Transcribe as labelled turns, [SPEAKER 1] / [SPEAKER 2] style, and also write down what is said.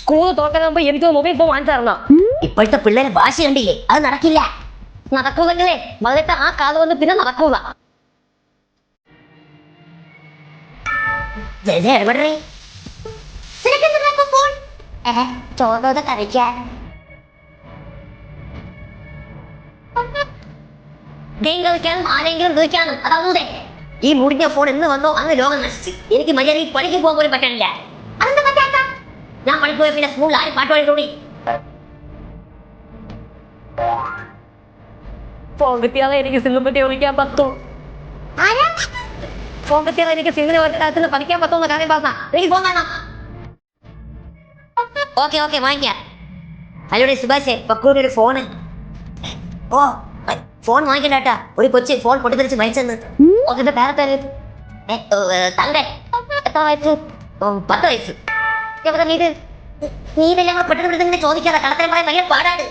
[SPEAKER 1] School തുറക്കാൻ മുമ്പ് എനിക്ക് മൊബൈൽ ഫോൺ വാങ്ങിച്ചു തരണം.
[SPEAKER 2] ഇപ്പോഴത്തെ പിള്ളേരെ ഭാഷ കണ്ടില്ലേ? അത് നടക്കില്ല.
[SPEAKER 1] നടക്കൂലെങ്കിലേ വളരെ ആ കാലം കൊണ്ട് പിന്നെ നടക്കൂല.
[SPEAKER 2] എവിടെ ചോദോടെ കഴിക്കാൻ
[SPEAKER 1] ഗെയിം കളിക്കാനും ആരെങ്കിലും വിളിക്കാനും അതാവൂടെ.
[SPEAKER 2] ഈ മുടിഞ്ഞ ഫോൺ എന്ന് വന്നോ അന്ന് ലോകം നശിച്ചു. എനിക്ക് മര്യാദയ്ക്ക് പണിക്ക് പോകാൻ പോലും പറ്റണില്ല.
[SPEAKER 1] അതെന്താ പറ്റാത്ത?
[SPEAKER 2] ഞാൻ പണിക്ക് പോയ പിന്നെ സ്കൂളിൽ ആരും പാട്ട് പാടിക്കൂടി.
[SPEAKER 1] ഫോൺ കിട്ടിയാലേ എനിക്ക് സിനിമ പറ്റി വിളിക്കാൻ പറ്റൂ. ഫോൺ കിട്ടിയാൽ എനിക്ക് സിനിമ പഠിക്കാൻ പറ്റുന്ന കാര്യം പറഞ്ഞ എനിക്ക് ഫോൺ വേണം.
[SPEAKER 2] ഓക്കെ ഓക്കെ വാങ്ങിക്കാം. ഹലോടെ സുഭാഷേ, പക്കൂടെ ഒരു ഫോണ്. ഓ ഫോൺ വാങ്ങിക്കണ്ടാട്ടാ. ഒരു കൊച്ച് ഫോൺ പൊട്ടിത്തെറിച്ച് മരിച്ചെന്ന്.
[SPEAKER 1] അതിന്റെ പേരെ
[SPEAKER 2] തന്റെ
[SPEAKER 1] എത്ര വയസ്സ്?
[SPEAKER 2] 10 വയസ്സ്.
[SPEAKER 1] എവിടെ നീ
[SPEAKER 2] നീ ഇതെല്ലാം പെട്ടെന്ന് പെട്ടെന്ന് ചോദിക്കാതെ കളത്തരം പറയാൻ ഭയങ്കര പാടാണ്.